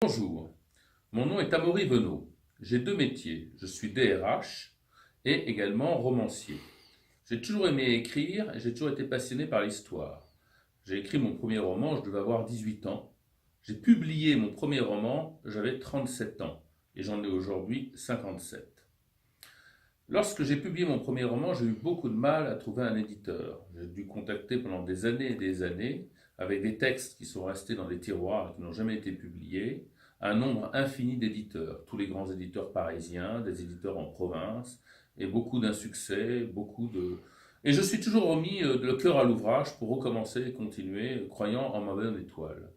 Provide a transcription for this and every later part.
Bonjour, mon nom est Amaury Venot. J'ai deux métiers. Je suis DRH et également romancier. J'ai toujours aimé écrire et j'ai toujours été passionné par l'histoire. J'ai écrit mon premier roman, je devais avoir 18 ans. J'ai publié mon premier roman, j'avais 37 ans et j'en ai aujourd'hui 57. Lorsque j'ai publié mon premier roman, j'ai eu beaucoup de mal à trouver un éditeur. J'ai dû contacter pendant des années et des années, avec des textes qui sont restés dans des tiroirs et qui n'ont jamais été publiés, un nombre infini d'éditeurs, tous les grands éditeurs parisiens, des éditeurs en province, et beaucoup d'insuccès, Et je suis toujours remis le cœur à l'ouvrage pour recommencer et continuer, croyant en ma bonne étoile.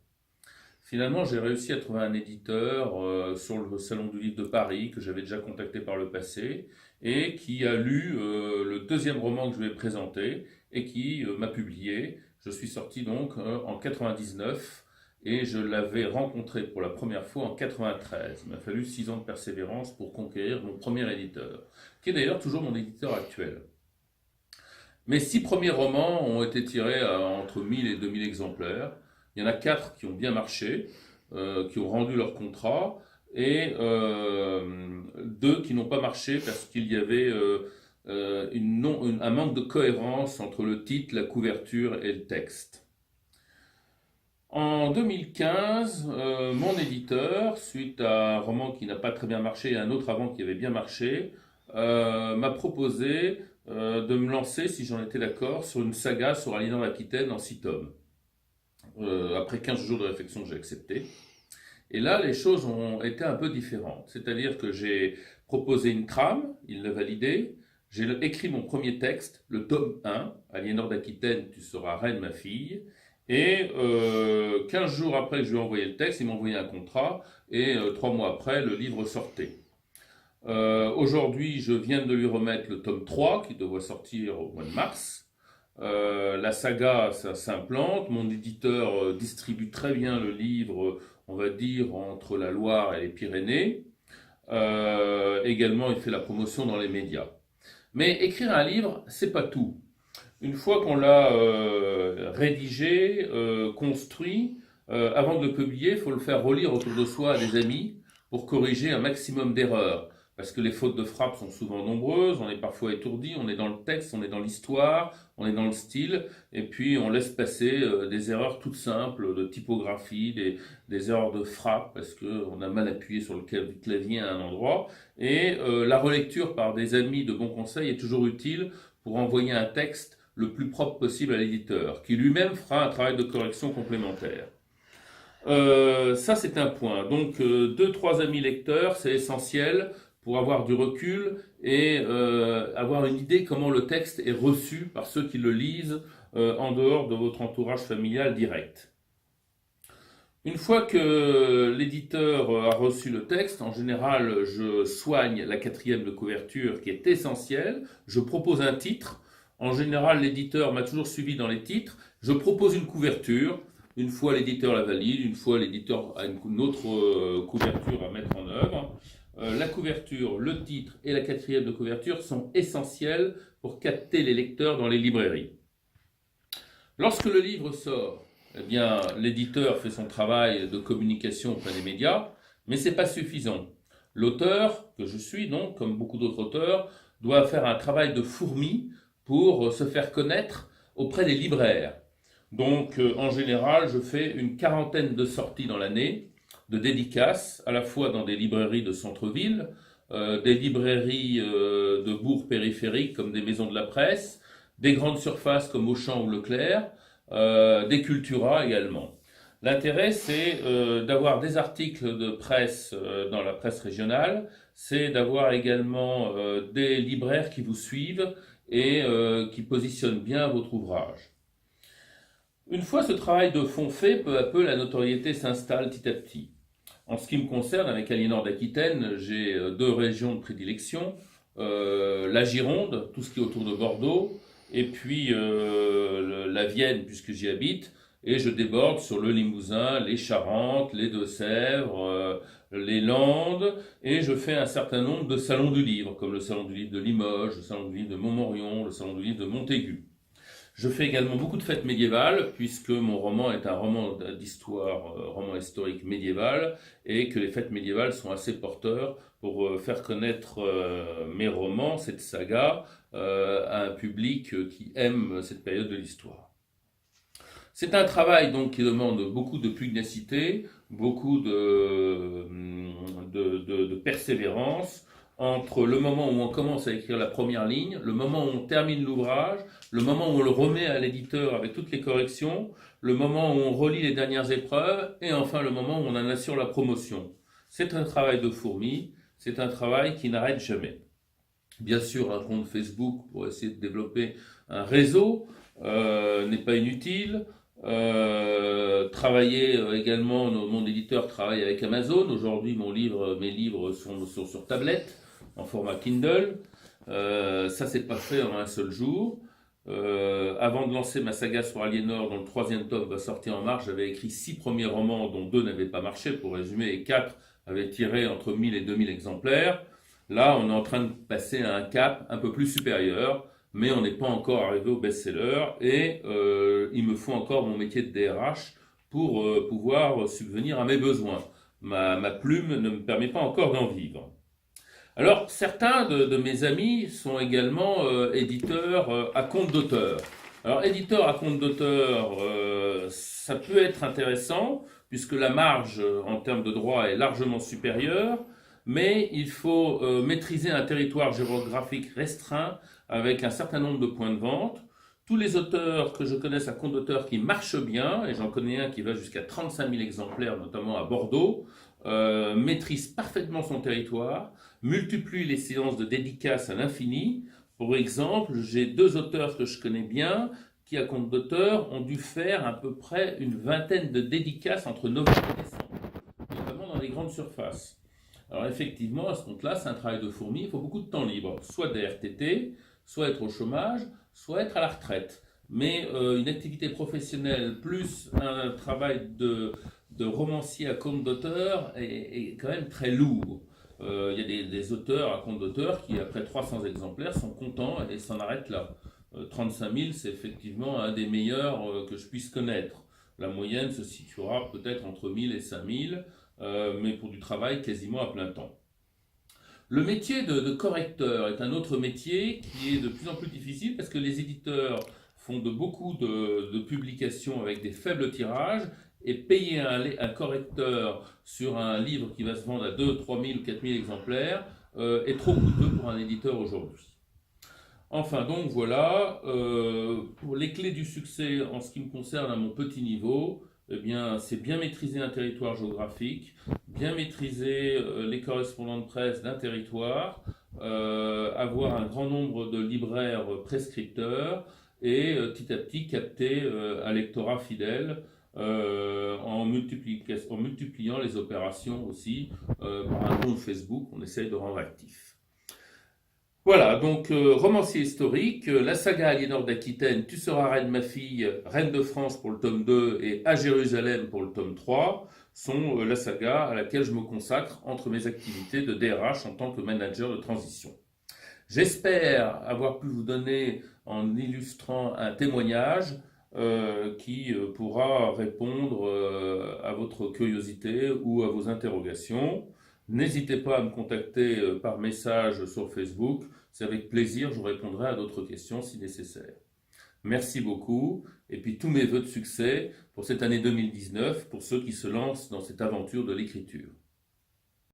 Finalement, j'ai réussi à trouver un éditeur sur le Salon du Livre de Paris que j'avais déjà contacté par le passé et qui a lu le deuxième roman que je lui ai présenté et qui m'a publié. Je suis sorti donc en 99 et je l'avais rencontré pour la première fois en 93. Il m'a fallu 6 ans de persévérance pour conquérir mon premier éditeur, qui est d'ailleurs toujours mon éditeur actuel. Mes 6 premiers romans ont été tirés entre 1000 et 2000 exemplaires. Il y en a 4 qui ont bien marché, qui ont rendu leur contrat, et 2 qui n'ont pas marché parce qu'il y avait un manque de cohérence entre le titre, la couverture et le texte. En 2015, mon éditeur, suite à un roman qui n'a pas très bien marché et un autre avant qui avait bien marché, m'a proposé de me lancer, si j'en étais d'accord, sur une saga sur Aliénor d'Aquitaine en 6 tomes. Après 15 jours de réflexion, j'ai accepté. Et là, les choses ont été un peu différentes. C'est-à-dire que j'ai proposé une trame, il l'a validé, j'ai écrit mon premier texte, le tome 1, Aliénor d'Aquitaine, tu seras reine ma fille, et 15 jours après que je lui ai envoyé le texte, il m'a envoyé un contrat, et 3 mois après, le livre sortait. Aujourd'hui, je viens de lui remettre le tome 3, qui devrait sortir au mois de mars. La saga, ça s'implante. Mon éditeur distribue très bien le livre, on va dire, entre la Loire et les Pyrénées. Également, il fait la promotion dans les médias. Mais écrire un livre, c'est pas tout. Une fois qu'on l'a rédigé, construit, avant de le publier, il faut le faire relire autour de soi à des amis pour corriger un maximum d'erreurs. Parce que les fautes de frappe sont souvent nombreuses, on est parfois étourdi, on est dans le texte, on est dans l'histoire, on est dans le style, et puis on laisse passer des erreurs toutes simples de typographie, des erreurs de frappe, parce qu'on a mal appuyé sur le clavier à un endroit. Et la relecture par des amis de bons conseils est toujours utile pour envoyer un texte le plus propre possible à l'éditeur, qui lui-même fera un travail de correction complémentaire. Ça, c'est un point. Donc, 2-3 amis lecteurs, c'est essentiel pour avoir du recul et avoir une idée comment le texte est reçu par ceux qui le lisent en dehors de votre entourage familial direct. Une fois que l'éditeur a reçu le texte, en général, je soigne la quatrième de couverture qui est essentielle. Je propose un titre. En général, l'éditeur m'a toujours suivi dans les titres. Je propose une couverture. Une fois l'éditeur la valide, une fois l'éditeur a une autre couverture à mettre en œuvre. La couverture, le titre et la quatrième de couverture sont essentiels pour capter les lecteurs dans les librairies. Lorsque le livre sort, eh bien, l'éditeur fait son travail de communication auprès des médias, mais ce n'est pas suffisant. L'auteur, que je suis donc, comme beaucoup d'autres auteurs, doit faire un travail de fourmi pour se faire connaître auprès des libraires. Donc, en général, je fais une quarantaine de sorties dans l'année, de dédicaces, à la fois dans des librairies de centre-ville, des librairies de bourgs périphériques comme des maisons de la presse, des grandes surfaces comme Auchan ou Leclerc, des Cultura également. L'intérêt, c'est d'avoir des articles de presse dans la presse régionale, c'est d'avoir également des libraires qui vous suivent et qui positionnent bien votre ouvrage. Une fois ce travail de fond fait, peu à peu, la notoriété s'installe petit à petit. En ce qui me concerne, avec Aliénor d'Aquitaine, j'ai 2 régions de prédilection, la Gironde, tout ce qui est autour de Bordeaux, et puis la Vienne, puisque j'y habite, et je déborde sur le Limousin, les Charentes, les Deux-Sèvres, les Landes, et je fais un certain nombre de salons du livre, comme le salon du livre de Limoges, le salon du livre de Montmorillon, le salon du livre de Montaigu. Je fais également beaucoup de fêtes médiévales, puisque mon roman est un roman d'histoire, roman historique médiéval, et que les fêtes médiévales sont assez porteurs pour faire connaître mes romans, cette saga, à un public qui aime cette période de l'histoire. C'est un travail donc qui demande beaucoup de pugnacité, beaucoup de persévérance entre le moment où on commence à écrire la première ligne, le moment où on termine l'ouvrage, le moment où on le remet à l'éditeur avec toutes les corrections, le moment où on relit les dernières épreuves et enfin le moment où on en assure la promotion. C'est un travail de fourmi, c'est un travail qui n'arrête jamais. Bien sûr, un compte Facebook pour essayer de développer un réseau n'est pas inutile. Travailler également, mon éditeur travaille avec Amazon. Aujourd'hui, mes livres sont sur tablette, en format Kindle. Ça, c'est pas fait en un seul jour. Avant de lancer ma saga sur Aliénor, dont le troisième tome va sortir en mars, j'avais écrit 6 premiers romans, dont 2 n'avaient pas marché, pour résumer, et 4 avaient tiré entre 1000 et 2000 exemplaires. Là, on est en train de passer à un cap un peu plus supérieur, mais on n'est pas encore arrivé au best-seller et il me faut encore mon métier de DRH pour pouvoir subvenir à mes besoins. Ma plume ne me permet pas encore d'en vivre. Alors, certains de mes amis sont également éditeurs à compte d'auteur. Alors, éditeur à compte d'auteur, ça peut être intéressant, puisque la marge en termes de droit est largement supérieure, mais il faut maîtriser un territoire géographique restreint avec un certain nombre de points de vente. Tous les auteurs que je connaisse à compte d'auteur qui marchent bien, et j'en connais un qui va jusqu'à 35 000 exemplaires, notamment à Bordeaux, maîtrise parfaitement son territoire, multiplie les séances de dédicaces à l'infini. Pour exemple, j'ai 2 auteurs que je connais bien qui, à compte d'auteur, ont dû faire à peu près une vingtaine de dédicaces entre novembre et décembre, notamment dans les grandes surfaces. Alors effectivement, à ce compte-là, c'est un travail de fourmi, il faut beaucoup de temps libre, soit des RTT, soit être au chômage, soit être à la retraite. Mais une activité professionnelle plus un travail de romancier à compte d'auteur est quand même très lourd. Il y a des auteurs à compte d'auteur qui, après 300 exemplaires, sont contents et s'en arrêtent là. 35 000, c'est effectivement un des meilleurs que je puisse connaître. La moyenne se situera peut-être entre 1000 et 5000, mais pour du travail quasiment à plein temps. Le métier de correcteur est un autre métier qui est de plus en plus difficile parce que les éditeurs font beaucoup de publications avec des faibles tirages et payer un correcteur sur un livre qui va se vendre à 2, 3 000 ou 4 000 exemplaires est trop coûteux pour un éditeur aujourd'hui. Enfin, donc voilà, pour les clés du succès en ce qui me concerne à mon petit niveau, eh bien, c'est bien maîtriser un territoire géographique, bien maîtriser les correspondants de presse d'un territoire, avoir un grand nombre de libraires prescripteurs et petit à petit capter un lectorat fidèle en multipliant les opérations aussi par un compte Facebook qu'on essaye de rendre actif. Voilà, donc romancier historique, la saga Aliénor d'Aquitaine, Tu seras reine ma fille, Reine de France pour le tome 2 et À Jérusalem pour le tome 3 sont la saga à laquelle je me consacre entre mes activités de DRH en tant que manager de transition. J'espère avoir pu vous donner en illustrant un témoignage qui pourra répondre à votre curiosité ou à vos interrogations. N'hésitez pas à me contacter par message sur Facebook. C'est avec plaisir, je répondrai à d'autres questions si nécessaire. Merci beaucoup et puis tous mes vœux de succès pour cette année 2019 pour ceux qui se lancent dans cette aventure de l'écriture.